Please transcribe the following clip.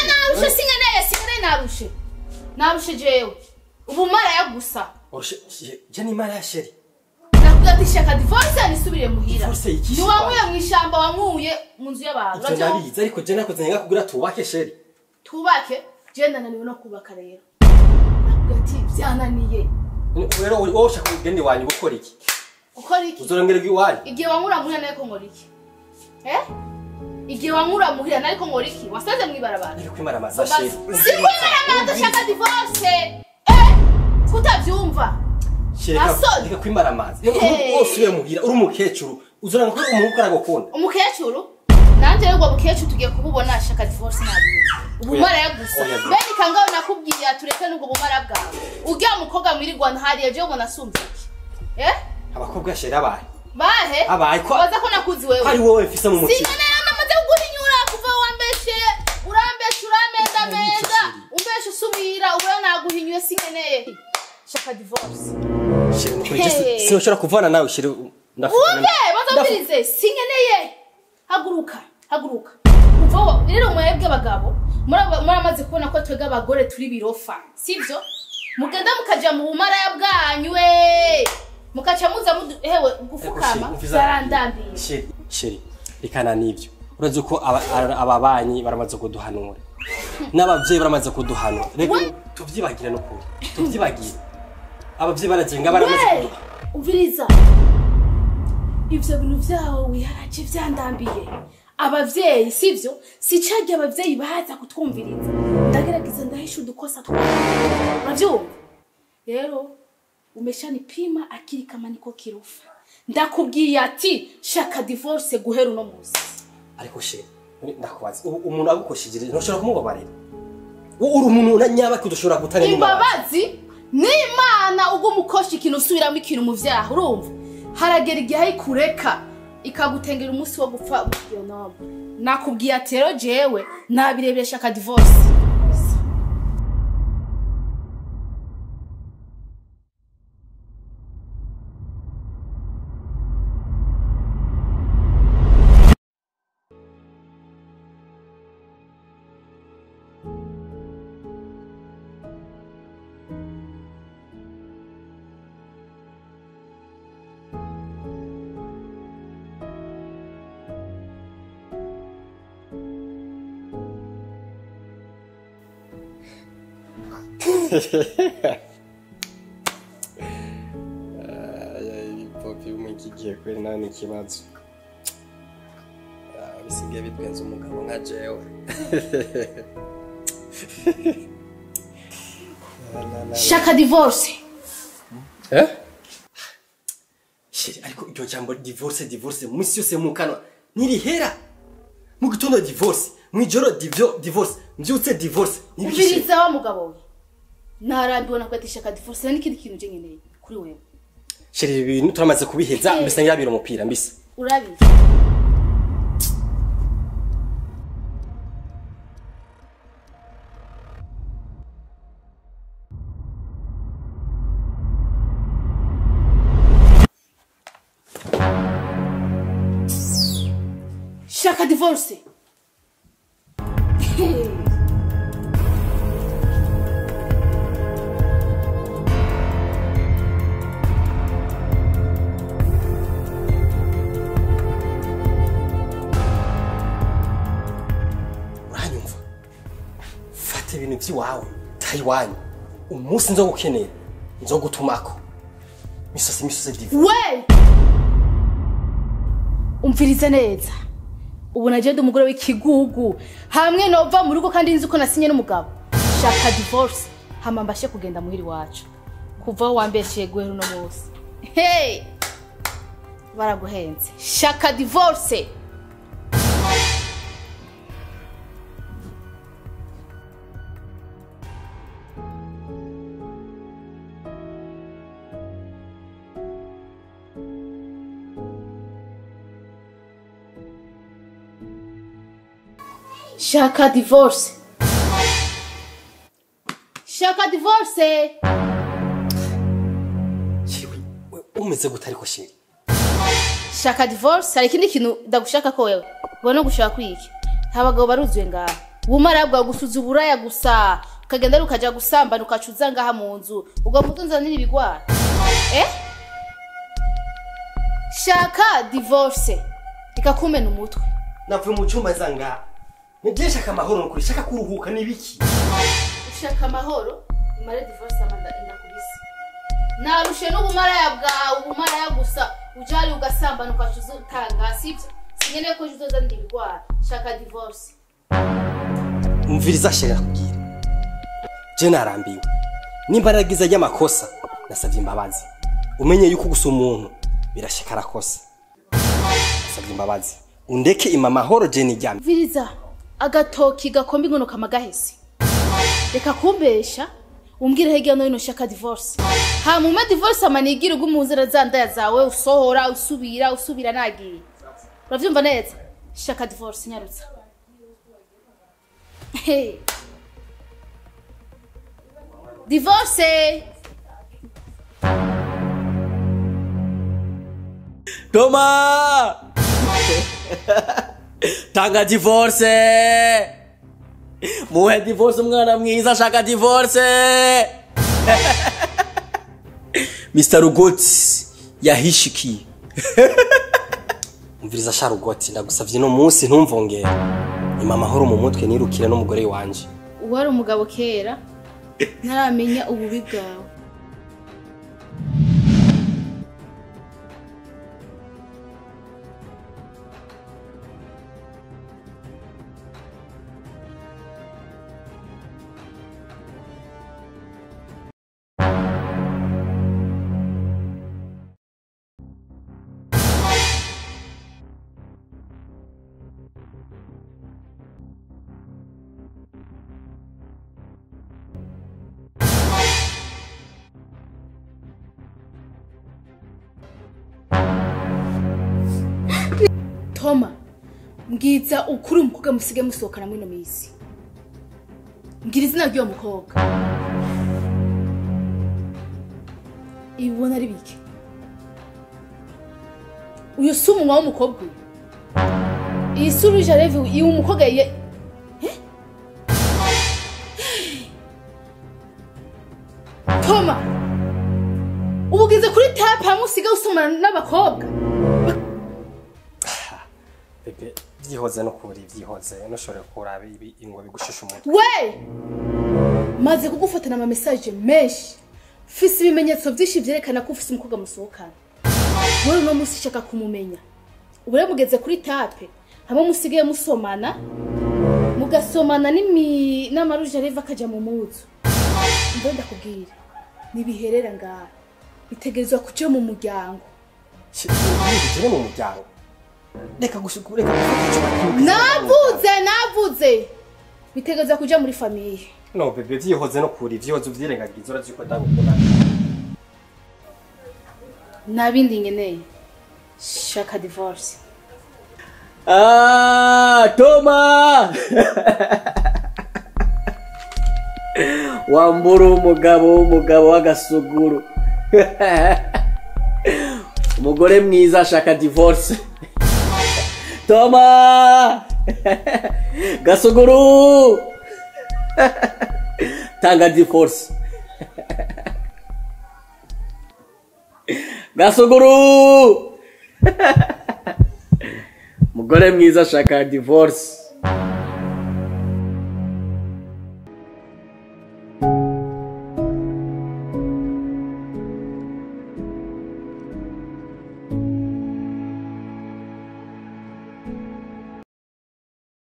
narushe singeneye narushe jewe ubu mara yagusa je ni mara ya sheri nakubwira ati shaka divorce nisubire muhira ni wamuye mwishamba wamuye mu nzu y'abantu ndabizi ariko je nakoze nyenga kugura tubake sheri tubake je ndananiwe no kubaka rero nakubwira ati byananiye rero wowe ushaka kugende wanyu gukora iki uzorongera iwanyu igihe wankura muhira nayo ko nkora iki igihe wankura muhira nayo ko nkora iki wasaze mwibarabara ariko kwimaramaza sheri kwimaramaza shaka divorce kutavyumva Reka kwimaramaza usubiye muhira uri umukecuru uzoranga ko umuhungu karagukunda umukecuru nanje rego bukecuru tugiye kububona shaka divorce nabi ubumara yagusa beni kangaho nakubwiye tureke nubwo bumara bwawe ujya mukobwa mwirirwa ntari je ubona asumvye abakobwa shera bahe abaye ko baza ko nakuzi wewe ari wowe mfise mu mutima sinana namaze kuguhinyura kuva wambeshe urambeshe uramenda menda umbeshe usubira ubona naguhinyuye singeneye shaka divorce sheri sinshobora kuvana nawe sheri ndafukana bazabirize singeneye haguruka kuva rero mwebwe abagabo muramaze kubona ko twega abagore turi birofa sivyo mugenda mukaja mu bumara ya bwanyu mukaca muza hewe gufukama zarandambiye sheri rikana nivyo urazi ko ababanyi baramaze kuduhanura n'abavyeyi baramaze kuduhanura rego tuvyibagire no kuri tuvyibagire abavyeyi barajenga baramaze kuduha uviriza ivyo bintu vyawo wiharaje vyandambiye abavyeyi sivyo sicage abavyeyi baza kutwumviriza ndagerageza ndahisha udukosa twavyumva rero umeshani pima akiri kama niko kirufa ndakubwiye ati shaka divorce guhera no muzi ariko she ndakubaza umuntu agukoshije ntushobora kumubabarira uri umuntu nyaba kudushobora gutana imbabazi n'Imana ugo mukoshi ikintu usubiramo ikintu mu vyaha urumva haragera igihe ayikureka ikagutengera umunsi wo gupfa iyo noma nakubwiye ati rero jewe nabirebye shaka divorce Popi umwikigiye kweli nawe nikibazo bisigaye bitwenza umugabo nka jewe shaka divorce sheri ariko iryo jambo divorce mwisi yose mukana nirihera mu gitondo divorce mwijoro divorce mbyutse divorce ubiriza wa mugabo we narambiwe nakwati shaka divorce n'ikindi kintu je nkeneye kuri wewe sheri ibintu turamaze kubiheza mbese ngirabira umupira mbise urabizi shaka divorce ibintu by'iwawe Taiwan umunsi nzo gukenera nzo gutumako misozi divu we umvirize neza ubu naje umugore w'ikigugu hamwe nova mu rugo kandi nzi ko nasinye n'umugabo shaka divorce hama mbashe kugenda muhiri wacu kuva wambeshe guhera no munsi hey baraguhenze shaka divorce shaka divorce shaka divorce chiwi umeze gutari ko shiri shaka divorce hari ikindi kintu ndagushaka ko wewe ubona gushaka kwiki abagabo baruzuye ngaha ubumara bwawe gusuza uburaya gusa ukagenda rukaja gusambana ukacuza ngaha mu nzu ubwo mutunzanira ibigwara shaka divorce ikakumena umutwe navuye mu cyumba zanga ngiye shaka amahoro nukuri shaka kuruhuka nibiki ushaka amahoro imare divorce amanda indakubise narushe n'ubumaraya bwawe ubumaraya gusa ujari ugasambana ukacuza utanga sibyo sinyeneye ko uzozanira ibigwara shaka divorce umviriza shera kugira je narambiwe nimba naragize y'amakosa nasavye imbabazi umenye yuko gusa umuntu birashikara kosa nasavye imbabazi undeke imama horo je nijyame viriza agatoki gakomba inkono kamagahese reka kumbesha umbwire hirya no hino shaka divorce ha mu divorce amanigira ugumuzira zandaya zawe usohora usubira nagiye uravyumva neza shaka divorce nyarutsa hey. Divorce Toma tanga divorce muhe divorce umwana mwiza shaka divorce Mr. Rugoti yahishikiye umviriza sha Rugoti ndagusavye no munsi ntumvongera ima mahoro mu mutwe nirukire n'umugore wanje uwari umugabo kera ntaramenya ububi bwawe Toma mbwiza ukuri umukobwa musige musohokana muri no misi ngira izina ry'uwo mukobwa ibona ari bike uyu si umunwa w'umukobwa iyi si uruje revu iyi umukobwa Toma ubugeze kuri tapa musiga usomana n'abakobwa Bebe vyihoze no kuri vyihoze no shore kuraba ibi ingo bigushisha umutwe we maze kugufatana ama message menshi fisi ibimenyetso byinshi byerekana ko ufise umukobwa musohokana wowe no musi shaka kumumenya ubure mugeze kuri tape hamwe musigaye musomana mugasomana n'amaruje reva kaja mu muzu ndo ndakubwira nibiherera ngaha bitegerezwa kuja mu muryango bigere mu muryango reka gushikure navuze bitegerezwa kuja muri famille no bebe vyihoze no kuri vyihoze uvyirengagiza urazi ko ndagukunda nabindi ngeneye shaka divorce Toma wambura umugabo w'agasuguru umugore mwiza ashaka divorce Toma gasuguru tanga divorce gasuguru umugore mwiza ashaka divorce